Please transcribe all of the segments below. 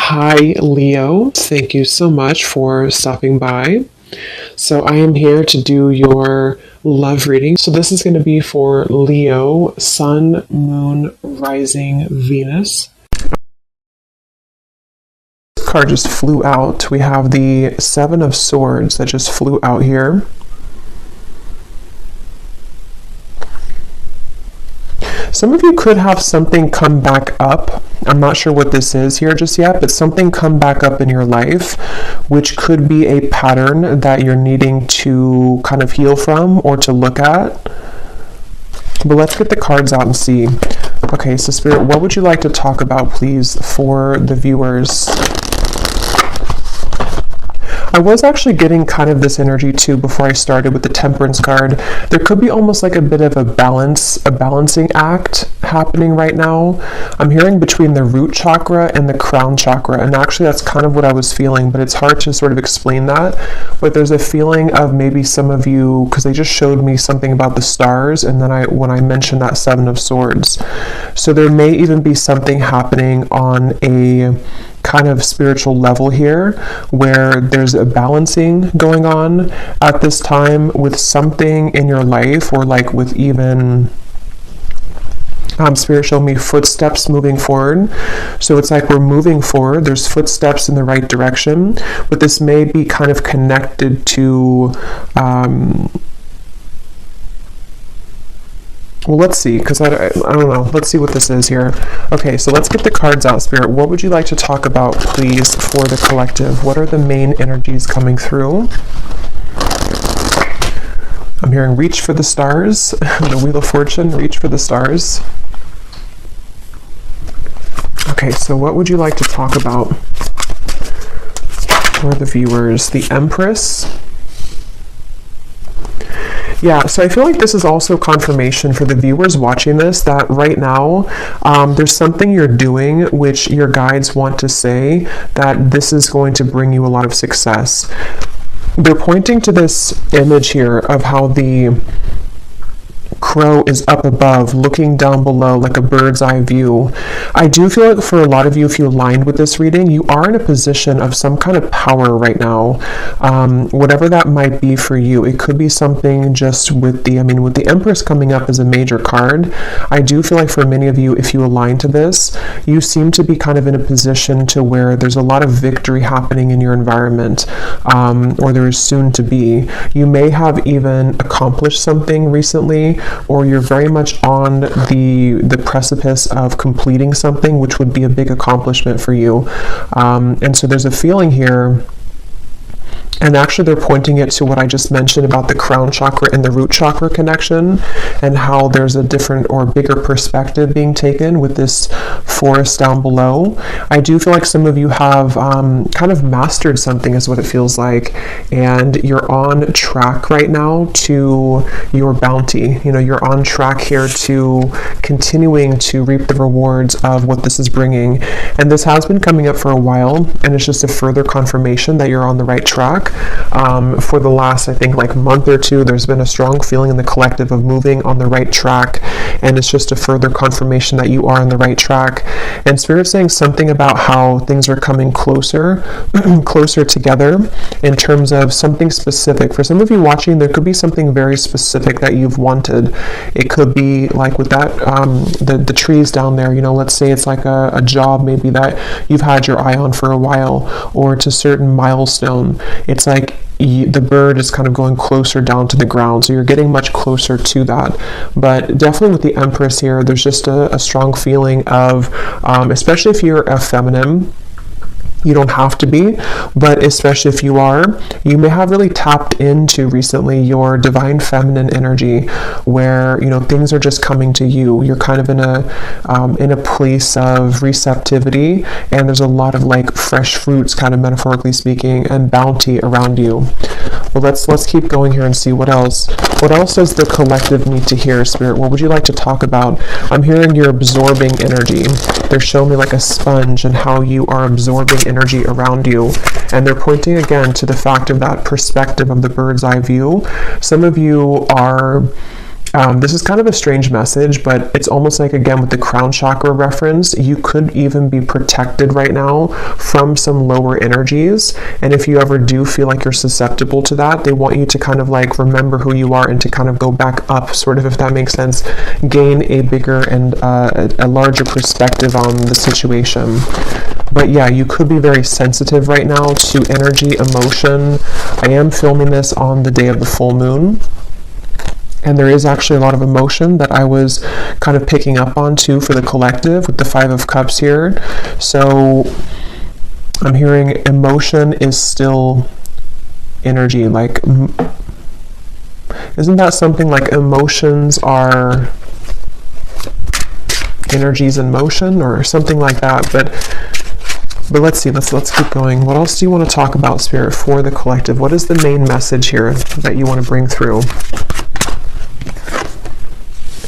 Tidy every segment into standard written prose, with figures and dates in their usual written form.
Hi, Leo. Thank you so much for stopping by. So, I am here to do your love reading. So, this is going to be for Leo, Sun, Moon, Rising, Venus. This card just flew out. We have the Seven of Swords that just flew out here. Some of you could have something come back up. I'm not sure what this is here just yet, but something come back up in your life, which could be a pattern that you're needing to kind of heal from or to look at. But let's get the cards out and see. Okay, so Spirit, what would you like to talk about, please, for the viewers? I was actually getting kind of this energy too before I started with the Temperance card. There could be almost like a bit of a balancing act happening right now. I'm hearing between the root chakra and the crown chakra, and actually that's kind of what I was feeling, but it's hard to sort of explain that. But there's a feeling of maybe some of you, because they just showed me something about the stars, and then when I mentioned that Seven of Swords. So there may even be something happening on a kind of spiritual level here where there's a balancing going on at this time with something in your life, or like with even Spirit showed me footsteps moving forward. So it's like we're moving forward, there's footsteps in the right direction, but this may be kind of connected to well, let's see, because I don't know. Let's see what this is here. Okay, so let's get the cards out, Spirit. What would you like to talk about, please, for the collective? What are the main energies coming through? I'm hearing reach for the stars. The Wheel of Fortune, reach for the stars. Okay, so what would you like to talk about for the viewers? The Empress. Yeah, so I feel like this is also confirmation for the viewers watching this that right now there's something you're doing which your guides want to say that this is going to bring you a lot of success. They're pointing to this image here of how the crow is up above looking down below like a bird's eye view. I do feel like for a lot of you, if you aligned with this reading, you are in a position of some kind of power right now, whatever that might be for you. It could be something just with the Empress coming up as a major card. I do feel like for many of you, if you align to this, you seem to be kind of in a position to where there's a lot of victory happening in your environment, or there is soon to be. You may have even accomplished something recently, or you're very much on the precipice of completing something, which would be a big accomplishment for you. And so there's a feeling here. And actually they're pointing it to what I just mentioned about the crown chakra and the root chakra connection, and how there's a different or bigger perspective being taken with this forest down below. I do feel like some of you have kind of mastered something is what it feels like, and you're on track right now to your bounty. You know, you're on track here to continuing to reap the rewards of what this is bringing. And this has been coming up for a while, and it's just a further confirmation that you're on the right track. For the last, I think, like month or two, there's been a strong feeling in the collective of moving on the right track, and it's just a further confirmation that you are on the right track. And Spirit's saying something about how things are coming closer together in terms of something specific. For some of you watching, there could be something very specific that you've wanted. It could be like with that the trees down there, you know, let's say it's like a job maybe that you've had your eye on for a while, or it's a certain milestone. It's like the bird is kind of going closer down to the ground, so you're getting much closer to that. But definitely with the Empress here, there's just a strong feeling of, especially if you're a feminine, you don't have to be, but especially if you are, you may have really tapped into recently your divine feminine energy, where, you know, things are just coming to you. You're kind of in a place of receptivity, and there's a lot of like fresh fruits, kind of metaphorically speaking, and bounty around you. Well, let's keep going here and see what else. What else does the collective need to hear, Spirit? What would you like to talk about? I'm hearing you're absorbing energy. They're showing me like a sponge and how you are absorbing energy around you. And they're pointing again to the fact of that perspective of the bird's eye view. Some of you are This is kind of a strange message, but it's almost like, again, with the crown chakra reference, you could even be protected right now from some lower energies. And if you ever do feel like you're susceptible to that, they want you to kind of like remember who you are and to kind of go back up, sort of, if that makes sense, gain a bigger and a larger perspective on the situation. But yeah, you could be very sensitive right now to energy, emotion. I am filming this on the day of the full moon, and there is actually a lot of emotion that I was kind of picking up on too for the collective with the Five of Cups here. So I'm hearing emotion is still energy. Like, isn't that something like emotions are energies in motion or something like that? But let's see, let's keep going. What else do you want to talk about, Spirit, for the collective? What is the main message here that you want to bring through?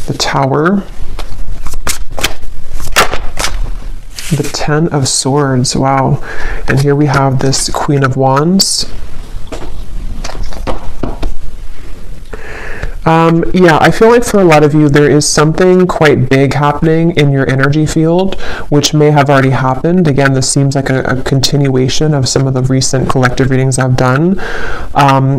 The Tower, the Ten of Swords, wow. And here we have this Queen of Wands. Yeah, I feel like for a lot of you, there is something quite big happening in your energy field, which may have already happened. Again, this seems like a continuation of some of the recent collective readings I've done,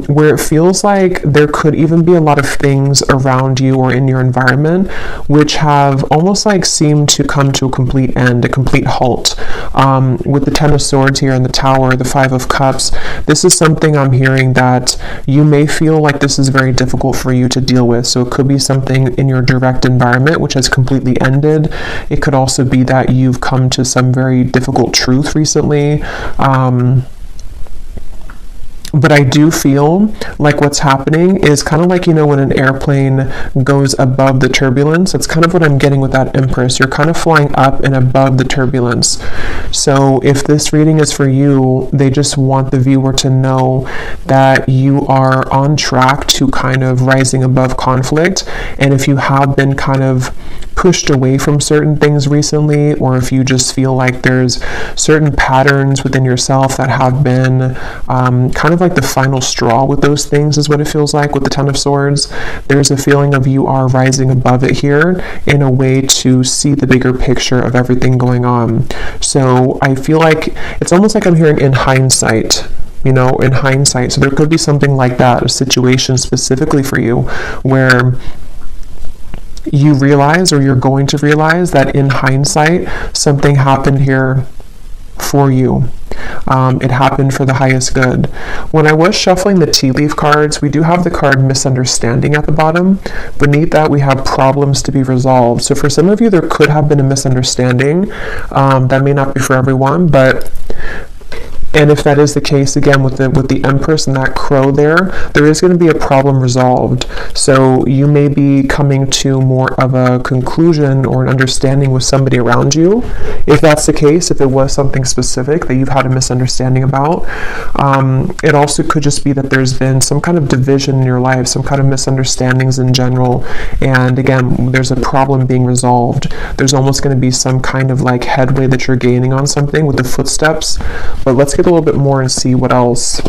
where it feels like there could even be a lot of things around you or in your environment, which have almost like seemed to come to a complete end, a complete halt. With the Ten of Swords here and the Tower, the Five of Cups, this is something I'm hearing that you may feel like this is very difficult for you to deal with. So it could be something in your direct environment which has completely ended. It could also be that you've come to some very difficult truth recently. But I do feel like what's happening is kind of like, you know, when an airplane goes above the turbulence, that's kind of what I'm getting with that Empress. You're kind of flying up and above the turbulence. So if this reading is for you, they just want the viewer to know that you are on track to kind of rising above conflict. And if you have been kind of pushed away from certain things recently, or if you just feel like there's certain patterns within yourself that have been kind of like the final straw with those things, is what it feels like with the Ten of Swords. There's a feeling of you are rising above it here in a way to see the bigger picture of everything going on. So I feel like it's almost like I'm hearing in hindsight, you know, in hindsight. So there could be something like that, a situation specifically for you where you realize, or you're going to realize, that in hindsight something happened here for you. It happened for the highest good. When I was shuffling the tea leaf cards, we do have the card misunderstanding at the bottom. Beneath that, we have problems to be resolved. So for some of you, there could have been a misunderstanding. That may not be for everyone, but and if that is the case, again, with the Empress and that crow there is going to be a problem resolved. So you may be coming to more of a conclusion or an understanding with somebody around you. If that's the case, if it was something specific that you've had a misunderstanding about, it also could just be that there's been some kind of division in your life, some kind of misunderstandings in general. And again, there's a problem being resolved. There's almost going to be some kind of like headway that you're gaining on something with the footsteps. But let's get a little bit more and see what else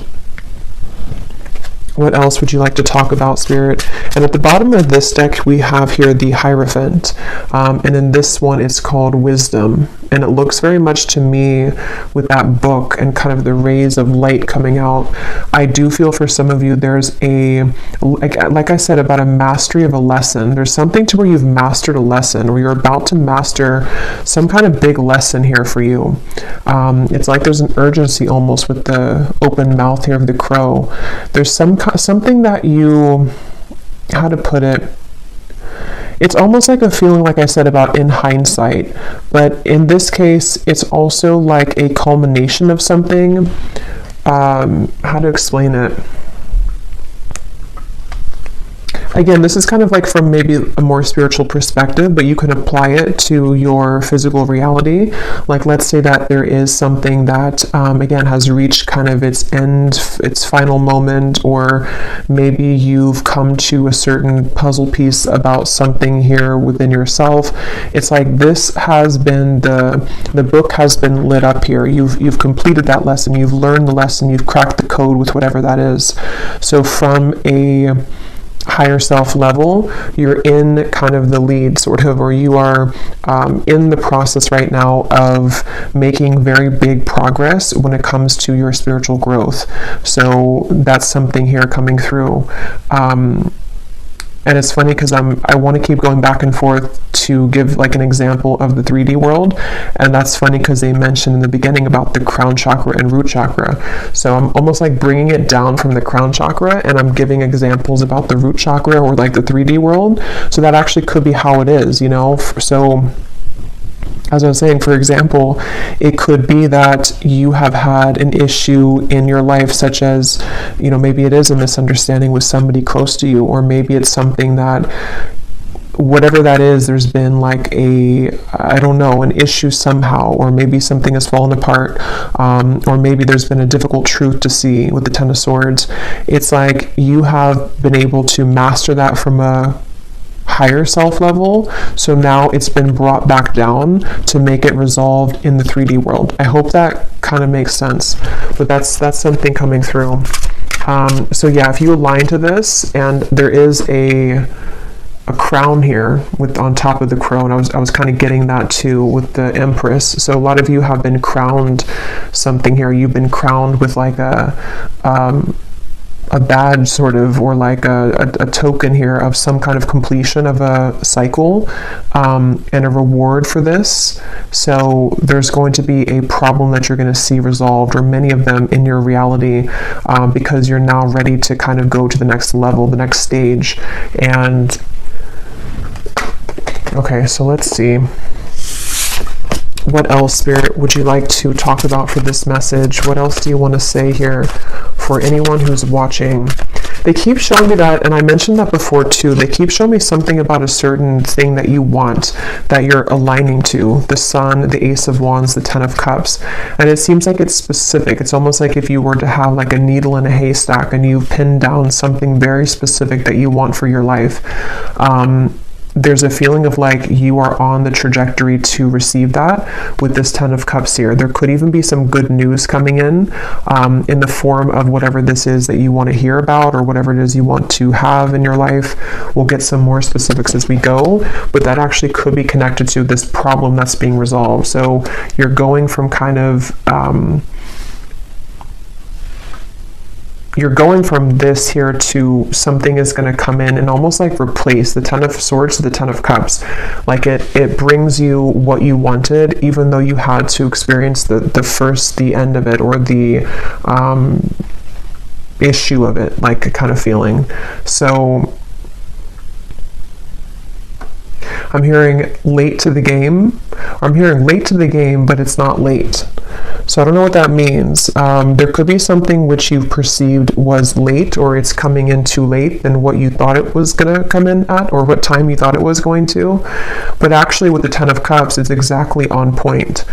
would you like to talk about, Spirit. And at the bottom of this deck, we have here the Hierophant, and in this one it's called Wisdom, and it looks very much to me with that book and kind of the rays of light coming out. I do feel for some of you there's a, like I said, about a mastery of a lesson. There's something to where you've mastered a lesson, or you're about to master some kind of big lesson here for you. It's like there's an urgency almost with the open mouth here of the crow. There's something that you, how to put it, it's almost like a feeling, like I said, about in hindsight, but in this case it's also like a culmination of something. How to explain it? Again, this is kind of like from maybe a more spiritual perspective, but you can apply it to your physical reality. Like, let's say that there is something that, again, has reached kind of its end, its final moment, or maybe you've come to a certain puzzle piece about something here within yourself. It's like this has been, the book has been lit up here. You've completed that lesson. You've learned the lesson. You've cracked the code with whatever that is. So from a higher self level, you're in kind of the lead, sort of, or you are in the process right now of making very big progress when it comes to your spiritual growth. So that's something here coming through. And it's funny because I want to keep going back and forth to give like an example of the 3D world, and that's funny because they mentioned in the beginning about the crown chakra and root chakra. So I'm almost like bringing it down from the crown chakra, and I'm giving examples about the root chakra or like the 3D world. So that actually could be how it is, you know. So as I was saying, for example, it could be that you have had an issue in your life, such as, you know, maybe it is a misunderstanding with somebody close to you, or maybe it's something that, whatever that is, there's been like I don't know, an issue somehow, or maybe something has fallen apart, or maybe there's been a difficult truth to see with the Ten of Swords. It's like you have been able to master that from a higher self level, so now it's been brought back down to make it resolved in the 3D world. I hope that kind of makes sense, but that's something coming through. So yeah, if you align to this, and there is a crown here with on top of the crown, I was kind of getting that too with the Empress. So a lot of you have been crowned something here. You've been crowned with like a badge, sort of, or like a token here of some kind of completion of a cycle, and a reward for this. So there's going to be a problem that you're going to see resolved, or many of them in your reality, because you're now ready to kind of go to the next level, the next stage. And okay, so let's see. What else, Spirit, would you like to talk about for this message? What else do you want to say here for anyone who's watching? They keep showing me that, and I mentioned that before too, they keep showing me something about a certain thing that you want, that you're aligning to. The Sun, the Ace of Wands, the Ten of Cups. And it seems like it's specific. It's almost like if you were to have like a needle in a haystack and you pin down something very specific that you want for your life. There's a feeling of like you are on the trajectory to receive that with this Ten of Cups here. There could even be some good news coming in the form of whatever this is that you want to hear about, or whatever it is you want to have in your life. We'll get some more specifics as we go, but that actually could be connected to this problem that's being resolved. So you're going from kind of you're going from this here to something is going to come in and almost like replace the Ten of Swords to the Ten of Cups. Like it brings you what you wanted, even though you had to experience the end of it, or the issue of it, like a kind of feeling. So I'm hearing late to the game. I'm hearing late to the game, but it's not late. So I don't know what that means. There could be something which you perceived was late, or it's coming in too late than what you thought it was going to come in at, or what time you thought it was going to. But actually with the Ten of Cups, it's exactly on point.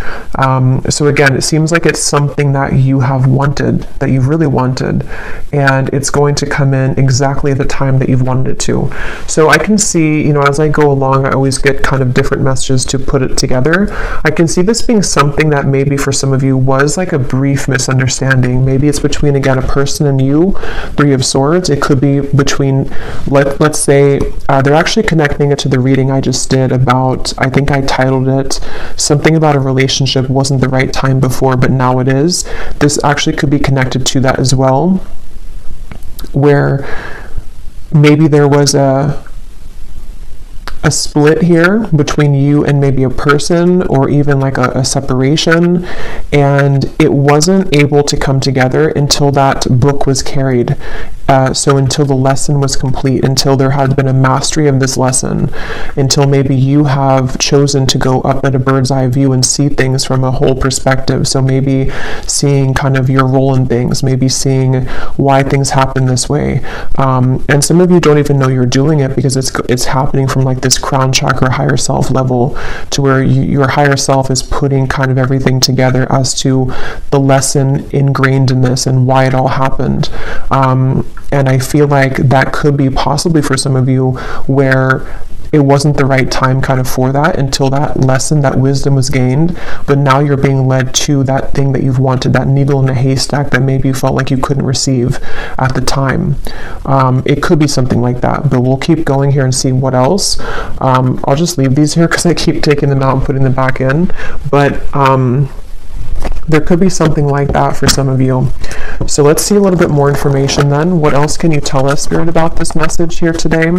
So again, it seems like it's something that you have wanted, that you've really wanted, and it's going to come in exactly at the time that you've wanted it to. So I can see, you know, as I go along, I always get kind of different messages to put it together. I can see this being something that maybe for some of you was like a brief misunderstanding. Maybe it's between, again, a person and you, Three of Swords. It could be between, let's say, they're actually connecting it to the reading I just did about, I think I titled it something about a relationship wasn't the right time before, but now it is. This actually could be connected to that as well, where maybe there was a split here between you and maybe a person, or even like a separation, and it wasn't able to come together until that book was carried. So until the lesson was complete, until there had been a mastery of this lesson, until maybe you have chosen to go up at a bird's eye view and see things from a whole perspective. So maybe seeing kind of your role in things, maybe seeing why things happen this way. And some of you don't even know you're doing it because it's happening from like this crown chakra higher self level, to where your higher self is putting kind of everything together as to the lesson ingrained in this and why it all happened. And I feel like that could be possibly for some of you where it wasn't the right time kind of for that until that lesson, that wisdom was gained. But now you're being led to that thing that you've wanted, that needle in a haystack that maybe you felt like you couldn't receive at the time. It could be something like that, but we'll keep going here and see what else. I'll just leave these here because I keep taking them out and putting them back in. But there could be something like that for some of you. So let's see a little bit more information then. What else can you tell us, Spirit, about this message here today?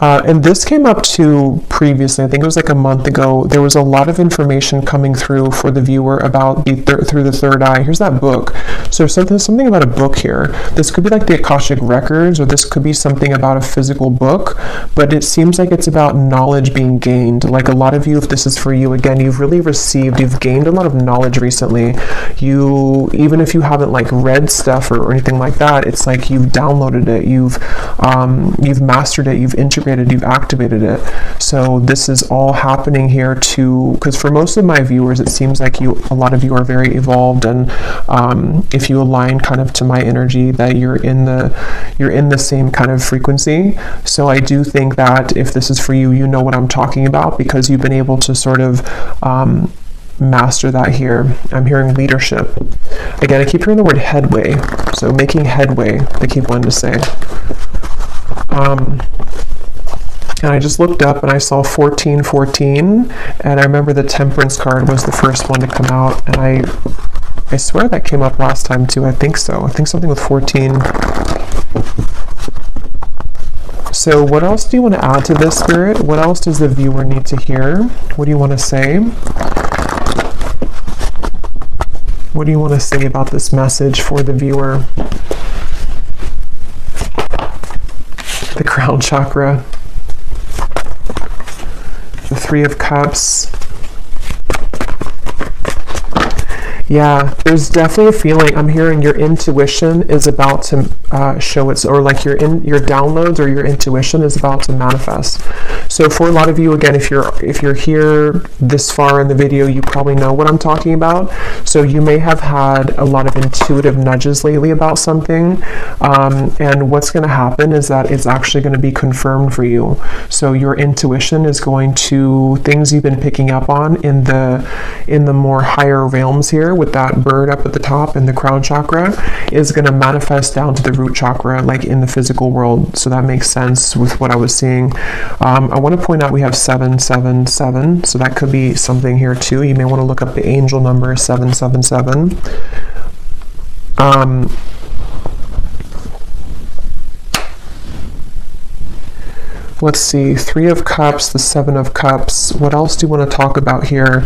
And this came up too previously. I think it was like a month ago. There was a lot of information coming through for the viewer about through the third eye. Here's that book. So there's something about a book here. This could be like the Akashic Records, or this could be something about a physical book, but it seems like it's about knowledge being gained. Like a lot of you, if this is for you, again, you've really you've gained a lot of knowledge recently. Even if you haven't like read stuff or anything like that, it's like you've downloaded it, you've mastered it, you've integrated, you've activated it. So this is all happening here too, because for most of my viewers, it seems like a lot of you are very evolved, and if you align kind of to my energy, that you're in the same kind of frequency. So I do think that if this is for you, you know what I'm talking about, because you've been able to sort of master that here. I'm hearing leadership. Again, I keep hearing the word headway. So making headway, I keep wanting to say. And I just looked up and I saw 1414, and I remember the Temperance card was the first one to come out, and I swear that came up last time too. I think so. I think something with 14. So what else do you want to add to this, Spirit? What else does the viewer need to hear? What do you want to say? What do you want to say about this message for the viewer? The crown chakra. The Three of Cups. Yeah, there's definitely a feeling. I'm hearing your intuition is about to show its, or like your downloads or your intuition is about to manifest. So for a lot of you, again, if you're here this far in the video, you probably know what I'm talking about. So you may have had a lot of intuitive nudges lately about something, and what's going to happen is that it's actually going to be confirmed for you. So your intuition is going to, things you've been picking up on in the more higher realms here, with that bird up at the top in the crown chakra, is going to manifest down to the root chakra, like in the physical world. So that makes sense with what I was seeing. I want to point out we have 777, so that could be something here too. You may want to look up the angel number 777. Let's see, Three of Cups, the Seven of Cups. What else do you want to talk about here?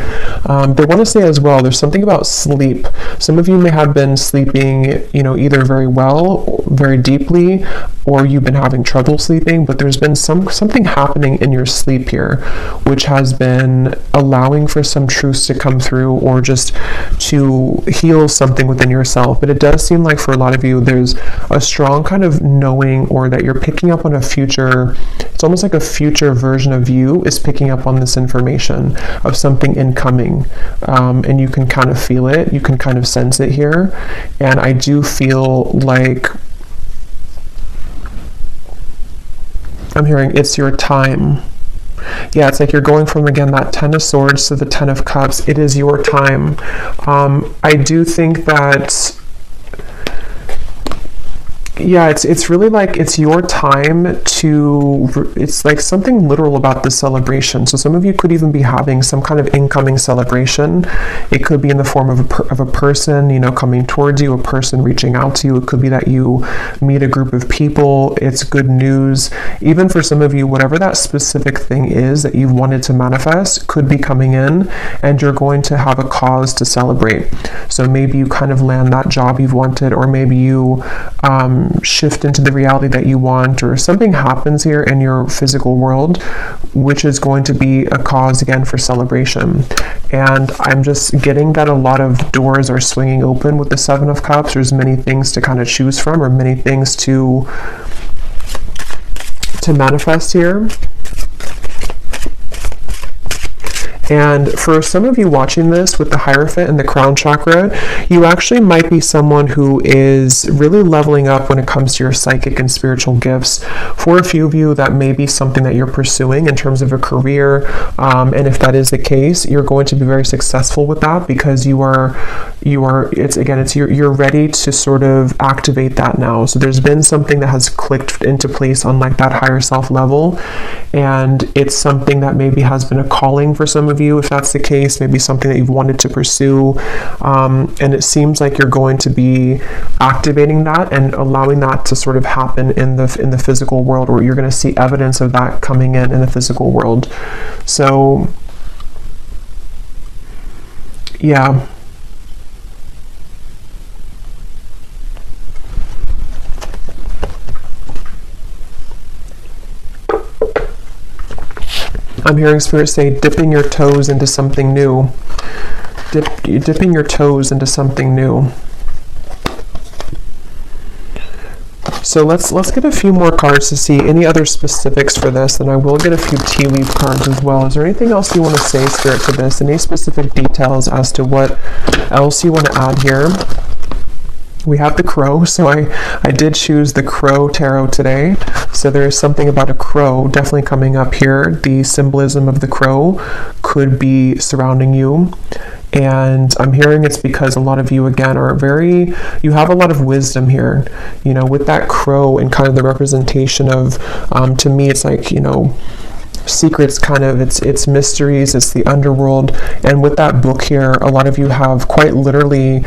They want to say as well, there's something about sleep. Some of you may have been sleeping, either very well, very deeply, or you've been having trouble sleeping, but there's been something happening in your sleep here, which has been allowing for some truths to come through, or just to heal something within yourself. But it does seem like for a lot of you, there's a strong kind of knowing, or that you're picking up on a future. It's almost like a future version of you is picking up on this information of something incoming, and you can kind of feel it, you can kind of sense it here. And I do feel like I'm hearing it's your time. Yeah, it's like you're going from, again, that Ten of Swords to the Ten of Cups. It is your time. I do think that, yeah, it's really like it's your time to, it's like something literal about this celebration. So some of you could even be having some kind of incoming celebration. It could be in the form of a person, coming towards you, a person reaching out to you. It could be that you meet a group of people. It's good news. Even for some of you, whatever that specific thing is that you've wanted to manifest could be coming in, and you're going to have a cause to celebrate. So maybe you kind of land that job you've wanted, or maybe you shift into the reality that you want, or something happens here in your physical world, which is going to be a cause again for celebration. And I'm just getting that a lot of doors are swinging open with the Seven of Cups. There's many things to kind of choose from, or many things to manifest here. And for some of you watching this with the Hierophant and the crown chakra, you actually might be someone who is really leveling up when it comes to your psychic and spiritual gifts. For a few of you, that may be something that you're pursuing in terms of a career. And if that is the case, you're going to be very successful with that because you're ready to sort of activate that now. So there's been something that has clicked into place on like that higher self level. And it's something that maybe has been a calling for some of you, if that's the case, maybe something that you've wanted to pursue, and it seems like you're going to be activating that and allowing that to sort of happen in the physical world, or you're going to see evidence of that coming in the physical world. So yeah. I'm hearing Spirit say, dipping your toes into something new. Dipping your toes into something new. So let's get a few more cards to see any other specifics for this, and I will get a few tea leaf cards as well. Is there anything else you want to say, Spirit, to this? Any specific details as to what else you want to add here? We have the crow, so I did choose the crow tarot today. So there is something about a crow definitely coming up here. The symbolism of the crow could be surrounding you. And I'm hearing it's because a lot of you, again, you have a lot of wisdom here, you know, with that crow and kind of the representation of, to me, it's like, you know, secrets, kind of, it's mysteries, it's the underworld. And with that book here, a lot of you have quite literally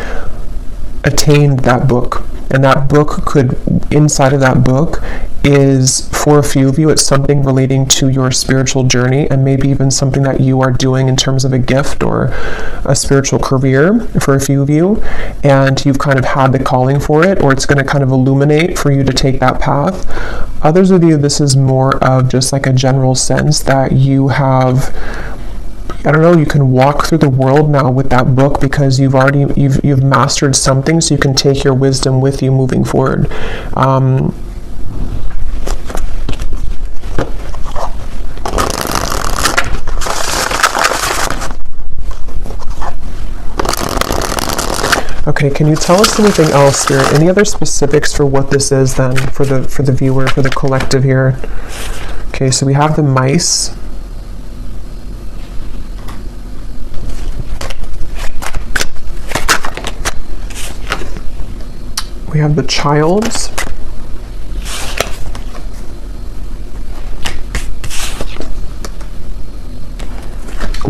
attained that book, and that book inside of that book is, for a few of you, it's something relating to your spiritual journey, and maybe even something that you are doing in terms of a gift or a spiritual career for a few of you, and you've kind of had the calling for it, or it's going to kind of illuminate for you to take that path. Others of you, this is more of just like a general sense that you have, I don't know, you can walk through the world now with that book because you've mastered something, so you can take your wisdom with you moving forward. Okay, can you tell us anything else, Spirit? Any other specifics for what this is then, for the viewer, for the collective here? Okay, so we have the mice. We have the childs.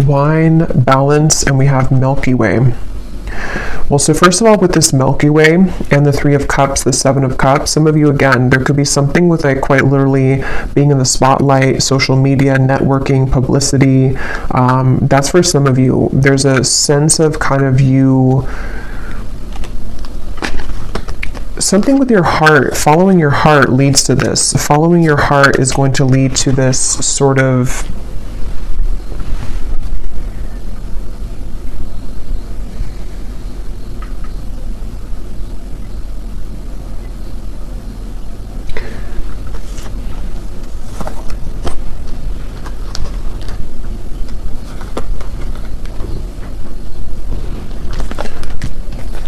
Wine, balance, and we have Milky Way. Well, so first of all, with this Milky Way and the Three of Cups, the Seven of Cups, some of you, again, there could be something with like quite literally being in the spotlight, social media, networking, publicity. That's for some of you. There's a sense of kind of you, something with your heart, following your heart leads to this. Following your heart is going to lead to this sort of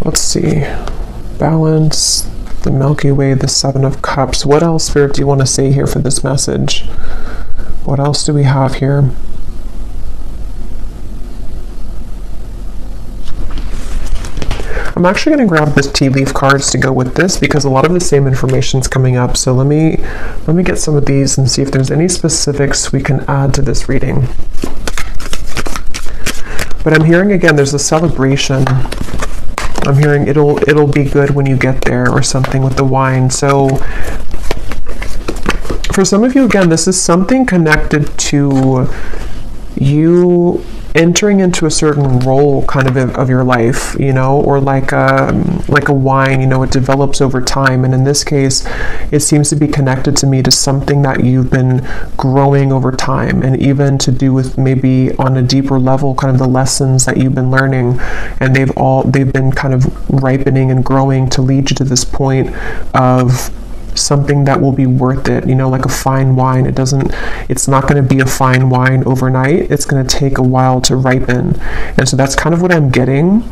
let's see. Balance, the Milky Way, the Seven of Cups. What else, Spirit, do you want to say here for this message? What else do we have here? I'm actually going to grab this tea leaf cards to go with this because a lot of the same information is coming up. So let me get some of these and see if there's any specifics we can add to this reading. But I'm hearing, again, there's a celebration. I'm hearing it'll be good when you get there, or something with the wine. So for some of you, again, this is something connected to you entering into a certain role kind of your life, you know, or like a wine, you know, it develops over time. And in this case, it seems to be connected to me to something that you've been growing over time, and even to do with maybe on a deeper level, kind of the lessons that you've been learning, and they've been kind of ripening and growing to lead you to this point of something that will be worth it, you know, like a fine wine. It's not going to be a fine wine overnight. It's going to take a while to ripen. And so that's kind of what I'm getting.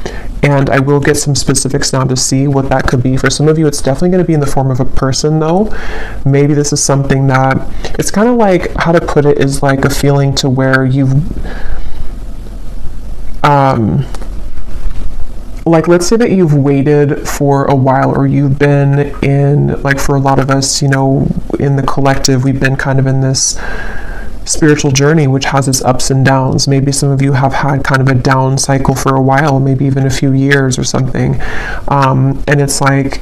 And I will get some specifics now to see what that could be. For some of you, it's definitely going to be in the form of a person, though. Maybe this is something that, it's kind of like, how to put it, is like a feeling to where you've, like, let's say that you've waited for a while, or you've been in, like, for a lot of us, you know, in the collective, we've been kind of in this spiritual journey which has its ups and downs. Maybe some of you have had kind of a down cycle for a while, maybe even a few years or something, and it's like,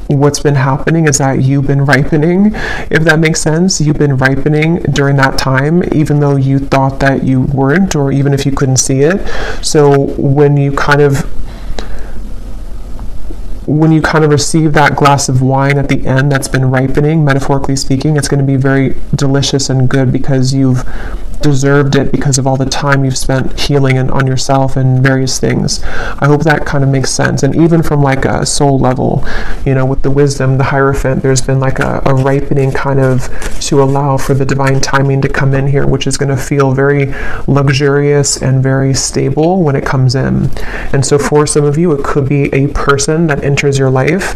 what's been happening is that you've been ripening, if that makes sense. You've been ripening during that time, even though you thought that you weren't, or even if you couldn't see it. So when you kind of receive that glass of wine at the end that's been ripening, metaphorically speaking, it's going to be very delicious and good because you've deserved it because of all the time you've spent healing and on yourself and various things. I hope that kind of makes sense. And even from like a soul level, you know, with the wisdom, the Hierophant, there's been like a ripening kind of to allow for the divine timing to come in here, which is going to feel very luxurious and very stable when it comes in. And so for some of you, it could be a person that enters your life.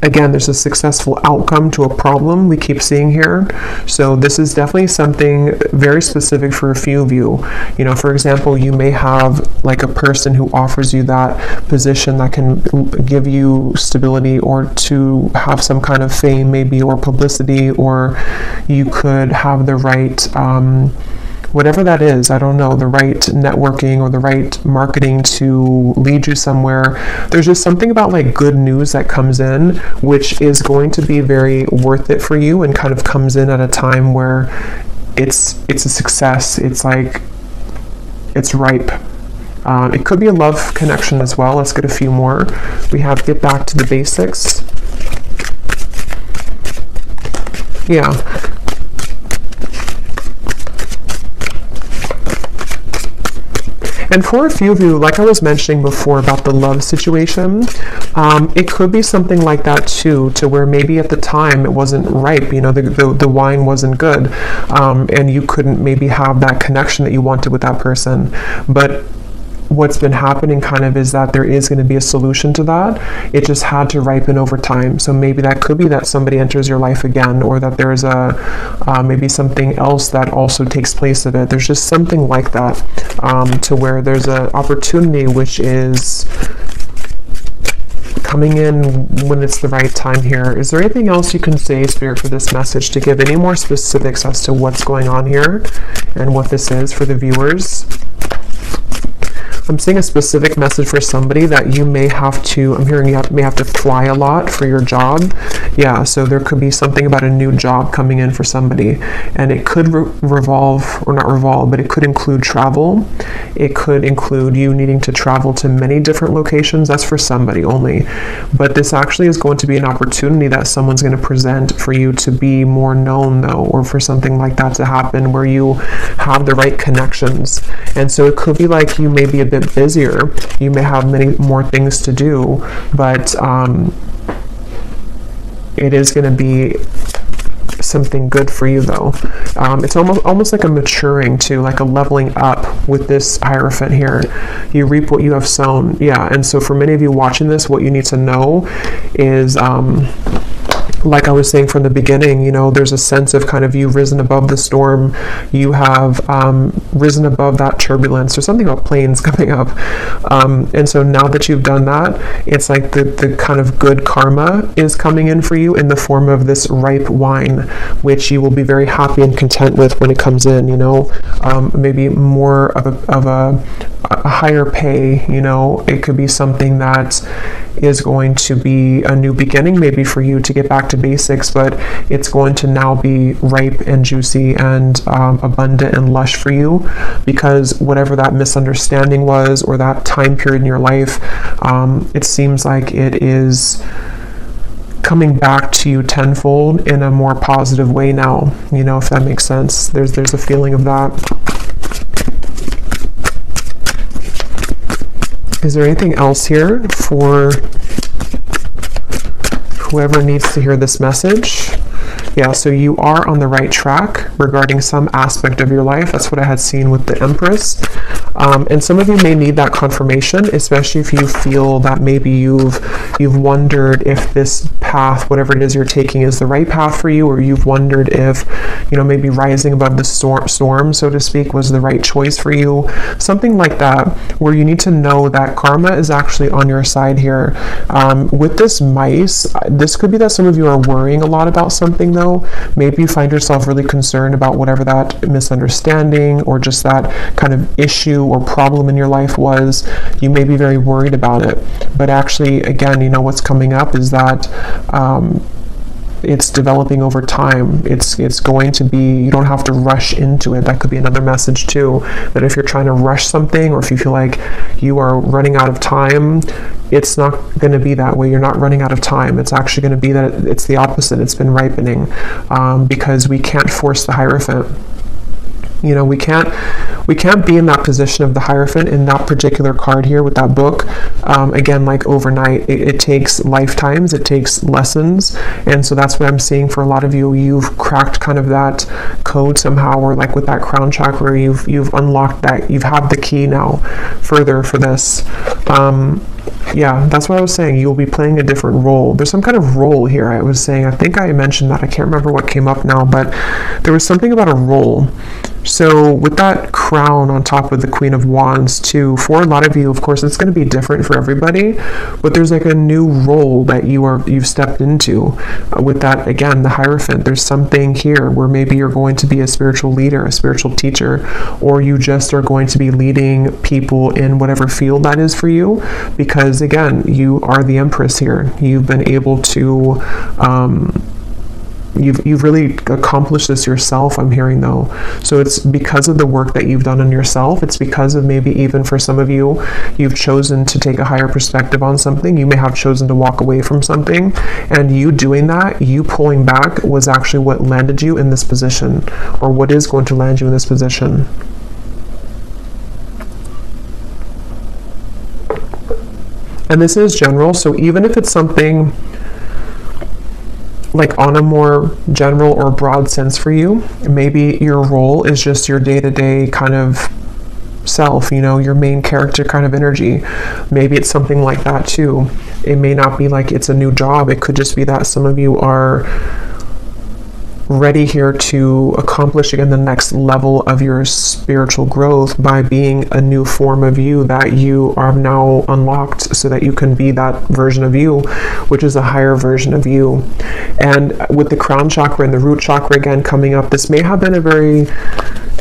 Again, there's a successful outcome to a problem we keep seeing here. So this is definitely something very specific for a few of you. You know, for example, you may have like a person who offers you that position that can give you stability, or to have some kind of fame maybe, or publicity, or you could have the right whatever that is, I don't know, the right networking or the right marketing to lead you somewhere. There's just something about like good news that comes in, which is going to be very worth it for you, and kind of comes in at a time where it's a success. It's like, it's ripe. It could be a love connection as well. Let's get a few more. We have get back to the basics. Yeah. And for a few of you, like I was mentioning before about the love situation, it could be something like that too, to where maybe at the time it wasn't ripe, you know, the wine wasn't good, and you couldn't maybe have that connection that you wanted with that person. But what's been happening kind of is that there is going to be a solution to that. It just had to ripen over time. So maybe that could be that somebody enters your life again, or that there's maybe something else that also takes place of it. There's just something like that, to where there's an opportunity which is coming in when it's the right time here. Is there anything else you can say, Spirit, for this message, to give any more specifics as to what's going on here and what this is for the viewers? I'm seeing a specific message for somebody that you may have to, I'm hearing you may have to fly a lot for your job. Yeah, so there could be something about a new job coming in for somebody, and it could revolve, or not revolve, but it could include travel. It could include you needing to travel to many different locations. That's for somebody only. But this actually is going to be an opportunity that someone's going to present for you to be more known, though, or for something like that to happen where you have the right connections. And so it could be like you may be a bit busier, you may have many more things to do, but it is going to be something good for you, though. It's almost like a maturing too, like a leveling up with this Hierophant here. You reap what you have sown. Yeah, and so for many of you watching this, what you need to know is like I was saying from the beginning, you know, there's a sense of kind of you've risen above the storm, you have risen above that turbulence. There's something about planes coming up, and so now that you've done that, it's like the kind of good karma is coming in for you in the form of this ripe wine, which you will be very happy and content with when it comes in, you know. Maybe more of a higher pay, you know. It could be something that is going to be a new beginning, maybe for you to get back to basics, but it's going to now be ripe and juicy and abundant and lush for you, because whatever that misunderstanding was, or that time period in your life, it seems like it is coming back to you tenfold in a more positive way now, you know, if that makes sense. There's a feeling of that. Is there anything else here for whoever needs to hear this message. Yeah, so you are on the right track regarding some aspect of your life. That's what I had seen with the Empress. And some of you may need that confirmation, especially if you feel that maybe you've wondered if this path, whatever it is you're taking, is the right path for you, or you've wondered if, maybe rising above the storm, so to speak, was the right choice for you. Something like that, where you need to know that karma is actually on your side here. With this mice, this could be that some of you are worrying a lot about something, though. Maybe you find yourself really concerned about whatever that misunderstanding or just that kind of issue or problem in your life was. You may be very worried about it, but actually, again, what's coming up is that it's developing over time. It's going to be, you don't have to rush into it. That could be another message too, that if you're trying to rush something, or if you feel like you are running out of time, it's not going to be that way. You're not running out of time. It's actually going to be that it's the opposite. It's been ripening, because we can't force the Hierophant. We can't be in that position of the Hierophant in that particular card here with that book. Again, like overnight, it takes lifetimes, it takes lessons. And so that's what I'm seeing for a lot of you. You've cracked kind of that code somehow, or like with that crown chakra, you've unlocked that, you've had the key now further for this. Yeah, that's what I was saying. You'll be playing a different role. There's some kind of role here. I was saying, I think I mentioned that. I can't remember what came up now, but there was something about a role. So with that crown on top of the Queen of Wands too, for a lot of you, of course, it's going to be different for everybody, but there's like a new role that you've stepped into. With that, again, the Hierophant, there's something here where maybe you're going to be a spiritual leader, a spiritual teacher, or you just are going to be leading people in whatever field that is for you, because again, you are the Empress here. You've been able to You've really accomplished this yourself, I'm hearing though. So it's because of the work that you've done on yourself. It's because of maybe even for some of you, you've chosen to take a higher perspective on something. You may have chosen to walk away from something, and you doing that, you pulling back, was actually what landed you in this position, or what is going to land you in this position. And this is general, so even if it's something like on a more general or broad sense for you, maybe your role is just your day-to-day kind of self, your main character kind of energy. Maybe it's something like that too. It may not be like it's a new job. It could just be that some of you are ready here to accomplish again the next level of your spiritual growth by being a new form of you that you are now unlocked, so that you can be that version of you, which is a higher version of you. And with the crown chakra and the root chakra again coming up, this may have been a very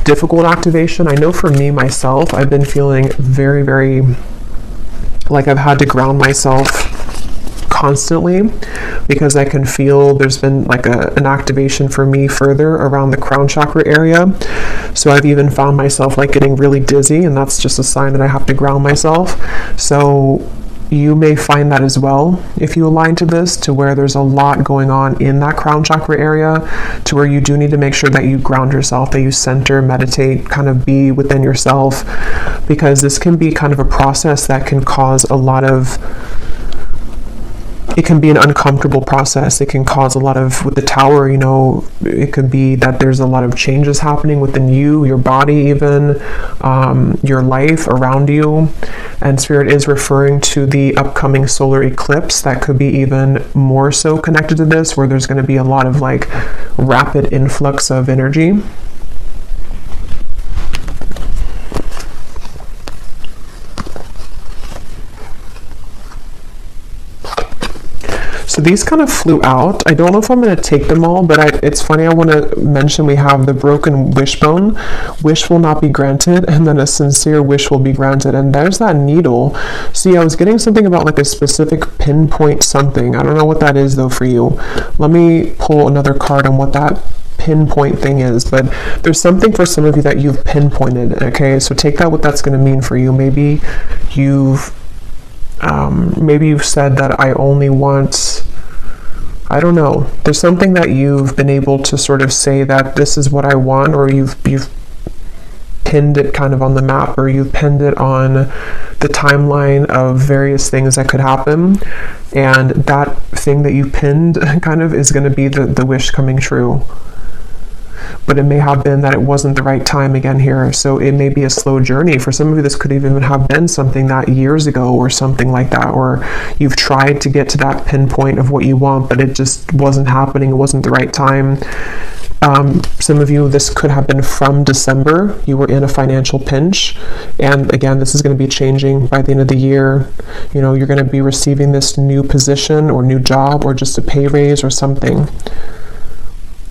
difficult activation. I know for me myself, I've been feeling very, very like I've had to ground myself constantly, because I can feel there's been like an activation for me further around the crown chakra area. So I've even found myself like getting really dizzy, and that's just a sign that I have to ground myself. So you may find that as well if you align to this, to where there's a lot going on in that crown chakra area, to where you do need to make sure that you ground yourself, that you center, meditate, kind of be within yourself, because this can be kind of a process that can cause a lot of, it can be an uncomfortable process. It can cause a lot of, with the tower, it could be that there's a lot of changes happening within you, your body even, your life around you. And Spirit is referring to the upcoming solar eclipse that could be even more so connected to this, where there's going to be a lot of like rapid influx of energy. So these kind of flew out. I don't know if I'm going to take them all, but it's funny, I want to mention we have the broken wishbone. Wish will not be granted, and then a sincere wish will be granted. And there's that needle. See, I was getting something about like a specific pinpoint something. I don't know what that is though for you. Let me pull another card on what that pinpoint thing is, but there's something for some of you that you've pinpointed. Okay, so take that what that's going to mean for you. Maybe you've said that I only want, I don't know, there's something that you've been able to sort of say that this is what I want, or you've pinned it kind of on the map, or you've pinned it on the timeline of various things that could happen, and that thing that you pinned kind of is going to be the wish coming true. But it may have been that it wasn't the right time again here, so it may be a slow journey. For some of you, this could even have been something that years ago or something like that, or you've tried to get to that pinpoint of what you want, but it just wasn't happening, it wasn't the right time. Some of you, this could have been from December. You were in a financial pinch, and again, this is going to be changing by the end of the year. You know, you're going to be receiving this new position or new job or just a pay raise or something.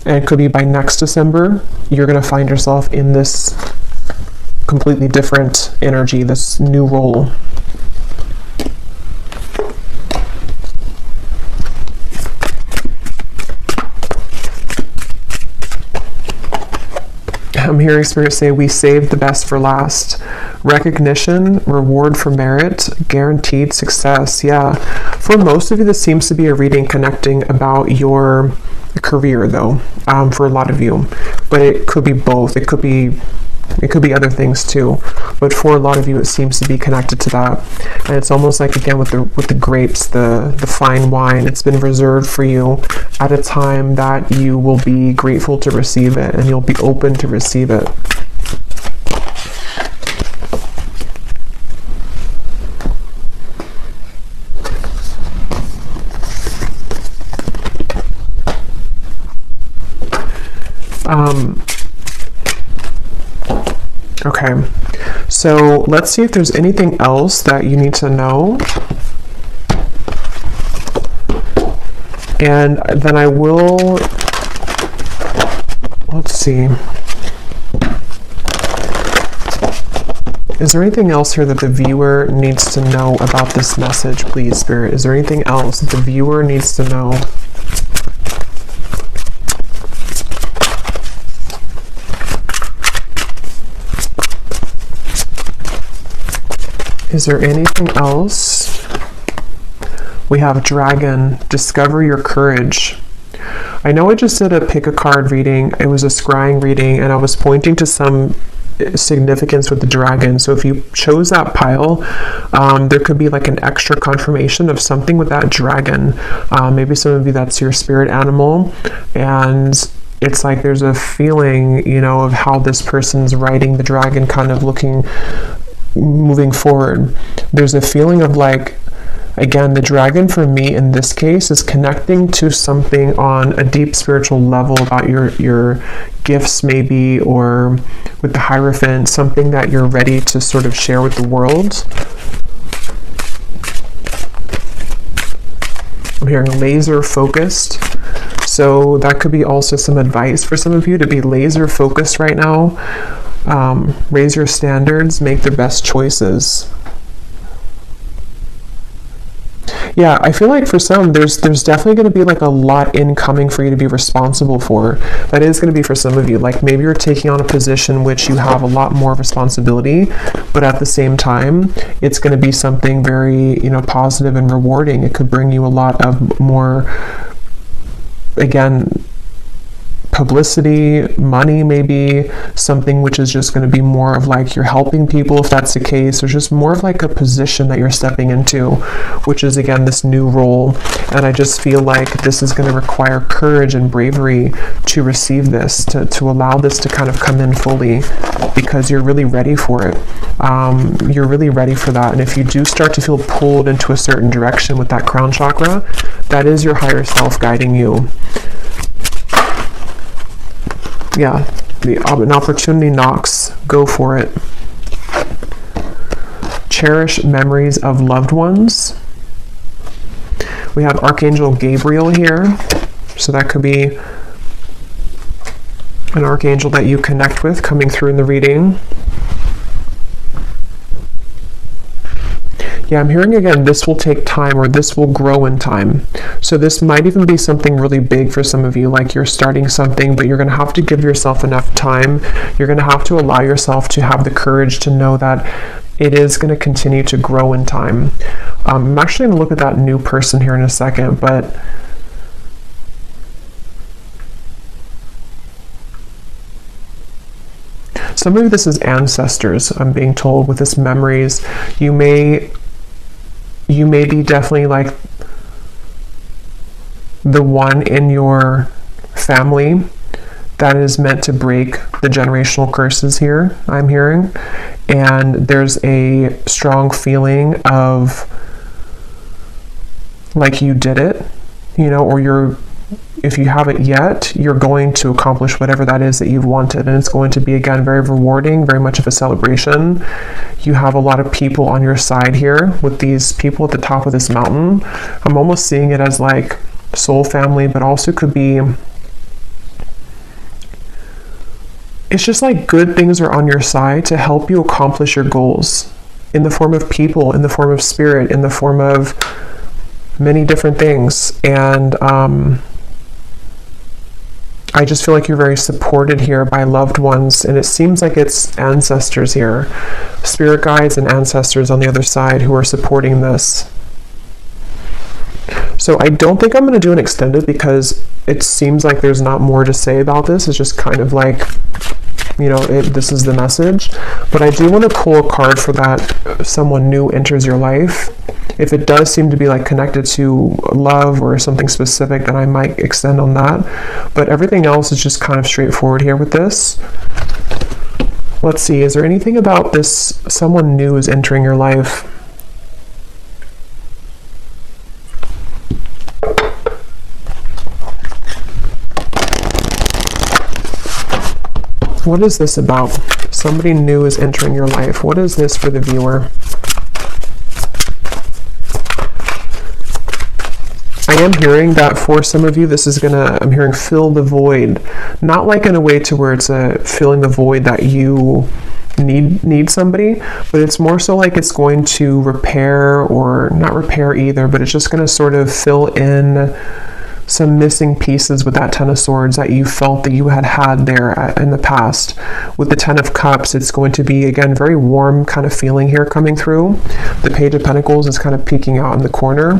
And it could be by next December, you're going to find yourself in this completely different energy, this new role. I'm hearing Spirit say, we saved the best for last. Recognition, reward for merit, guaranteed success. Yeah. For most of you, this seems to be a reading connecting about your career, though, for a lot of you. But it could be both. It could be other things too. But for a lot of you, it seems to be connected to that. And it's almost like, again, with the grapes, the fine wine, it's been reserved for you at a time that you will be grateful to receive it, and you'll be open to receive it. Okay, so let's see if there's anything else that you need to know. And then I will, let's see. Is there anything else here that the viewer needs to know about this message, please, Spirit? Is there anything else that the viewer needs to know? Is there anything else? We have Dragon, discover your courage. I know I just did a pick a card reading. It was a scrying reading, and I was pointing to some significance with the dragon. So if you chose that pile, there could be like an extra confirmation of something with that dragon. Maybe some of you, that's your spirit animal, and it's like there's a feeling, you know, of how this person's riding the dragon, kind of moving forward. There's a feeling of like, again, the dragon for me in this case is connecting to something on a deep spiritual level about your gifts maybe, or with the Hierophant, something that you're ready to sort of share with the world. I'm hearing laser focused. So that could be also some advice for some of you to be laser focused right now. Raise your standards, make the best choices. Yeah, I feel like for some, there's definitely going to be like a lot incoming for you to be responsible for. That is going to be for some of you. Like maybe you're taking on a position which you have a lot more responsibility, but at the same time, it's going to be something very, you know, positive and rewarding. It could bring you a lot of more, again, publicity, money, maybe something which is just going to be more of like you're helping people, if that's the case, or just more of like a position that you're stepping into, which is again this new role. And I just feel like this is going to require courage and bravery to receive this, to allow this to kind of come in fully, because you're really ready for it. You're really ready for that. And if you do start to feel pulled into a certain direction with that crown chakra, that is your higher self guiding you. Yeah, an opportunity knocks. Go for it. Cherish memories of loved ones. We have Archangel Gabriel here. So that could be an archangel that you connect with coming through in the reading. Yeah, I'm hearing again, this will take time, or this will grow in time. So this might even be something really big for some of you, like you're starting something, but you're going to have to give yourself enough time. You're going to have to allow yourself to have the courage to know that it is going to continue to grow in time. I'm actually going to look at that new person here in a second, but some of this is ancestors, I'm being told, with this memories. You may be definitely like the one in your family that is meant to break the generational curses here, I'm hearing. And there's a strong feeling of like you did it, you know, or if you haven't yet, you're going to accomplish whatever that is that you've wanted. And it's going to be, again, very rewarding, very much of a celebration. You have a lot of people on your side here with these people at the top of this mountain. I'm almost seeing it as like soul family, but also could be, it's just like good things are on your side to help you accomplish your goals in the form of people, in the form of spirit, in the form of many different things. And I just feel like you're very supported here by loved ones, and it seems like it's ancestors here, spirit guides and ancestors on the other side who are supporting this. So I don't think I'm going to do an extended because it seems like there's not more to say about this. It's just kind of like, you know, this is the message. But I do want to pull a card for that someone new enters your life. If it does seem to be like connected to love or something specific, then I might extend on that. But everything else is just kind of straightforward here with this. Let's see, is there anything about this someone new is entering your life? What is this about? Somebody new is entering your life. What is this for the viewer? I am hearing that for some of you, this is gonna, I'm hearing fill the void. Not like in a way to where it's a filling the void that you need somebody, but it's more so like it's going to repair, or not repair either, but it's just gonna sort of fill in some missing pieces with that Ten of Swords that you felt that you had there in the past. With the Ten of Cups, it's going to be, again, very warm kind of feeling here coming through. The Page of Pentacles is kind of peeking out in the corner.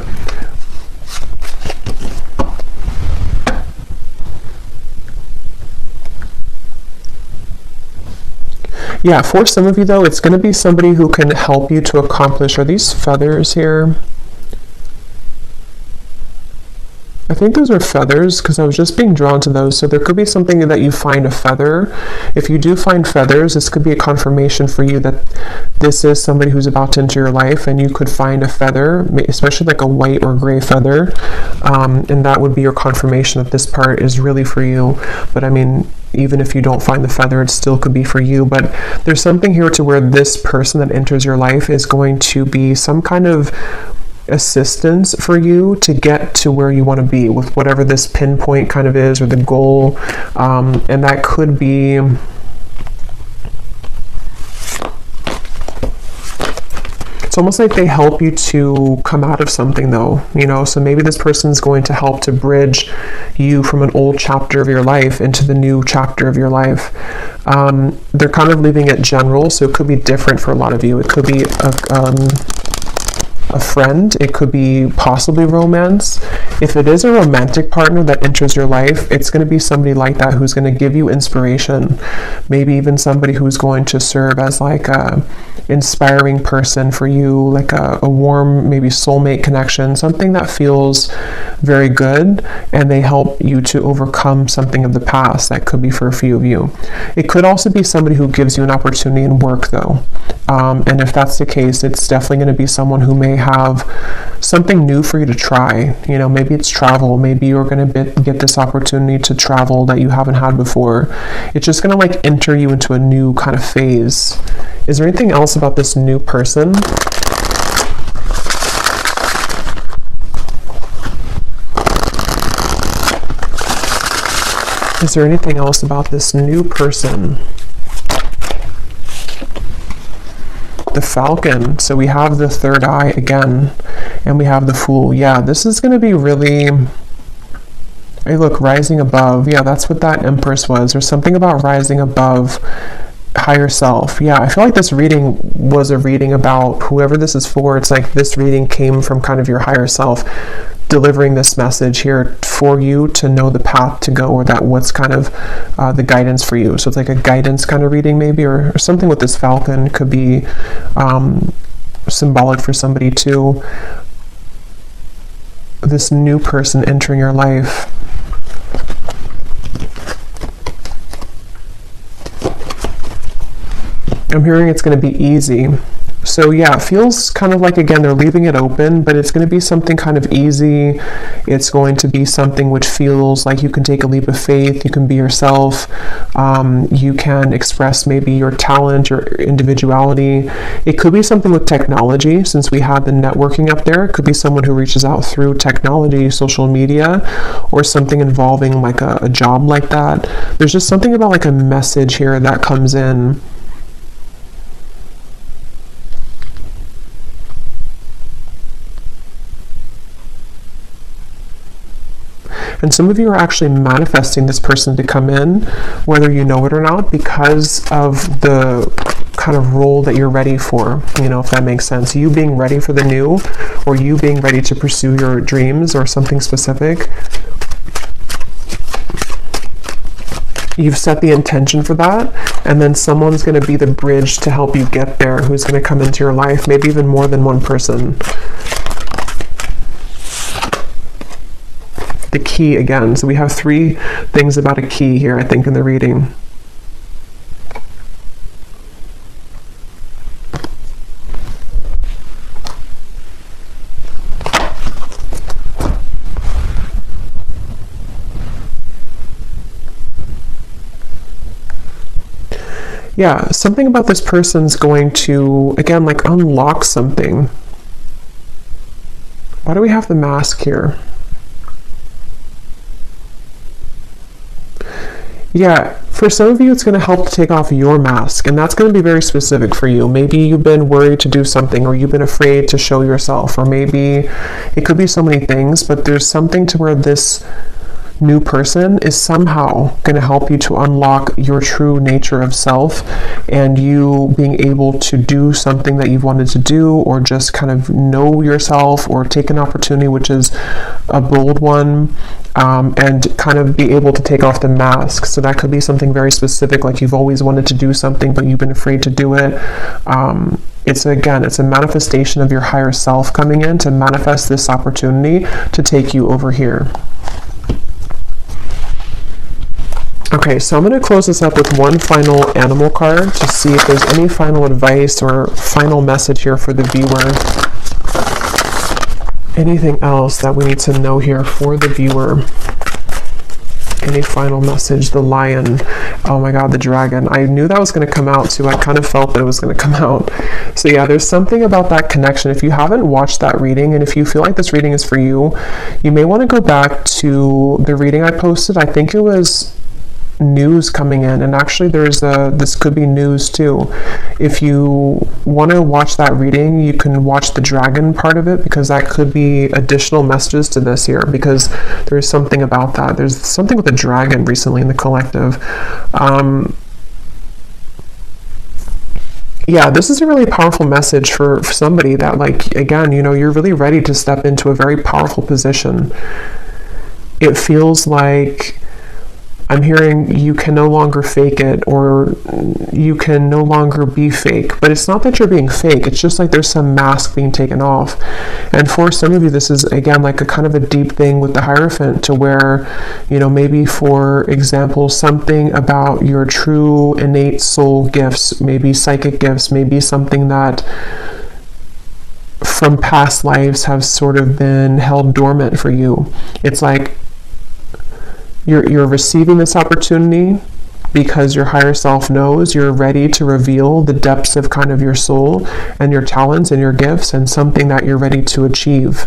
Yeah, for some of you though, it's going to be somebody who can help you to accomplish, are these feathers here? I think those are feathers because I was just being drawn to those. So there could be something that you find a feather. If you do find feathers, this could be a confirmation for you that this is somebody who's about to enter your life, and you could find a feather, especially like a white or gray feather. And that would be your confirmation that this part is really for you. But I mean, even if you don't find the feather, it still could be for you. But there's something here to where this person that enters your life is going to be some kind of assistance for you to get to where you want to be with whatever this pinpoint kind of is, or the goal. And that could be, it's almost like they help you to come out of something though, you know. So maybe this person's going to help to bridge you from an old chapter of your life into the new chapter of your life. They're kind of leaving it general, so it could be different for a lot of you. It could be a friend, it could be possibly romance. If it is a romantic partner that enters your life, it's going to be somebody like that who's going to give you inspiration. Maybe even somebody who's going to serve as like a inspiring person for you, like a warm, maybe soulmate connection, something that feels very good, and they help you to overcome something of the past. That could be for a few of you. It could also be somebody who gives you an opportunity in work though. And if that's the case, it's definitely going to be someone who may have something new for you to try. You know, maybe it's travel. Maybe you're going to get this opportunity to travel that you haven't had before. It's just going to like enter you into a new kind of phase. Is there anything else about this new person? Is there anything else about this new person? The Falcon. So we have the third eye again, and we have the Fool. Yeah, this is going to be really, hey look, rising above. Yeah, that's what that Empress was. There's something about rising above higher self. Yeah, I feel like this reading was a reading about whoever this is for. It's like this reading came from kind of your higher self delivering this message here for you to know the path to go, or that what's kind of the guidance for you. So it's like a guidance kind of reading maybe, or something with this falcon could be symbolic for somebody too. This new person entering your life. I'm hearing it's going to be easy. So yeah, it feels kind of like, again, they're leaving it open, but it's going to be something kind of easy. It's going to be something which feels like you can take a leap of faith. You can be yourself. You can express maybe your talent, your individuality. It could be something with technology, since we have the networking up there. It could be someone who reaches out through technology, social media, or something involving like a job like that. There's just something about like a message here that comes in. And some of you are actually manifesting this person to come in, whether you know it or not, because of the kind of role that you're ready for, you know, if that makes sense. You being ready for the new, or you being ready to pursue your dreams or something specific. You've set the intention for that, and then someone's going to be the bridge to help you get there, who's going to come into your life, maybe even more than one person. The key again. So we have 3 things about a key here, I think, in the reading. Yeah, something about this person's going to, again, like unlock something. Why do we have the mask here? Yeah, for some of you, it's going to help to take off your mask, and that's going to be very specific for you. Maybe you've been worried to do something, or you've been afraid to show yourself, or maybe it could be so many things, but there's something to where this new person is somehow going to help you to unlock your true nature of self, and you being able to do something that you've wanted to do, or just kind of know yourself, or take an opportunity which is a bold one, and kind of be able to take off the mask. So that could be something very specific, like you've always wanted to do something but you've been afraid to do it. It's a manifestation of your higher self coming in to manifest this opportunity to take you over here. Okay, so I'm going to close this up with one final animal card to see if there's any final advice or final message here for the viewer. Anything else that we need to know here for the viewer? Any final message? The lion. Oh my god, the dragon. I knew that was going to come out too. I kind of felt that it was going to come out. So yeah, there's something about that connection. If you haven't watched that reading, and if you feel like this reading is for you, you may want to go back to the reading I posted. I think it was news coming in, and actually this could be news too. If you want to watch that reading, you can watch the dragon part of it, because that could be additional messages to this here, because there's something about that. There's something with the dragon recently in the collective. Yeah, this is a really powerful message for somebody that, like, again, you know, you're really ready to step into a very powerful position. It feels like I'm hearing you can no longer fake it, or you can no longer be fake. But it's not that you're being fake. It's just like there's some mask being taken off. And for some of you, this is, again, like a kind of a deep thing with the Hierophant, to where, you know, maybe, for example, something about your true innate soul gifts, maybe psychic gifts, maybe something that from past lives have sort of been held dormant for you. It's like you're receiving this opportunity because your higher self knows you're ready to reveal the depths of kind of your soul and your talents and your gifts, and something that you're ready to achieve.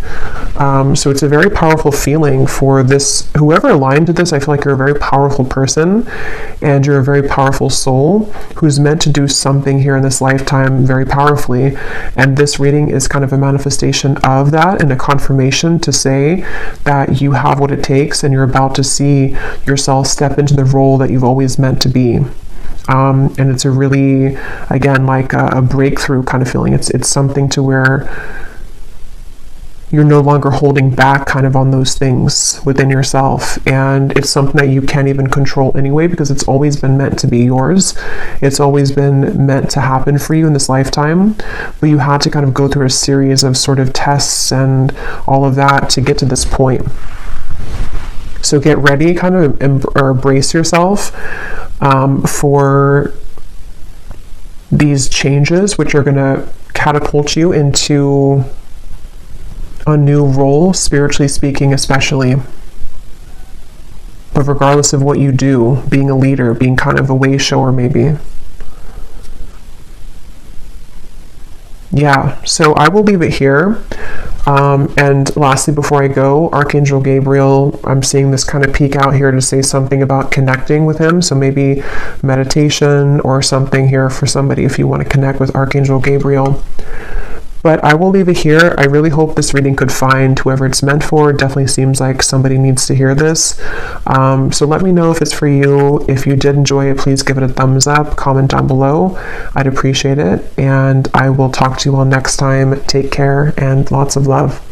So it's a very powerful feeling for this, whoever aligned to this. I feel like you're a very powerful person, and you're a very powerful soul who's meant to do something here in this lifetime very powerfully. And this reading is kind of a manifestation of that, and a confirmation to say that you have what it takes, and you're about to see yourself step into the role that you've always meant to be. And it's a really, again, like a breakthrough kind of feeling. It's something to where you're no longer holding back kind of on those things within yourself. And it's something that you can't even control anyway, because it's always been meant to be yours. It's always been meant to happen for you in this lifetime. But you had to kind of go through a series of sort of tests and all of that to get to this point. So get ready, kind of embrace yourself for these changes, which are going to catapult you into a new role, spiritually speaking, especially. But regardless of what you do, being a leader, being kind of a way shower, maybe. Yeah, so I will leave it here. And lastly, before I go, Archangel Gabriel, I'm seeing this kind of peek out here to say something about connecting with him. So maybe meditation or something here for somebody if you want to connect with Archangel Gabriel. But I will leave it here. I really hope this reading could find whoever it's meant for. It definitely seems like somebody needs to hear this. So let me know if it's for you. If you did enjoy it, please give it a thumbs up, comment down below. I'd appreciate it. And I will talk to you all next time. Take care and lots of love.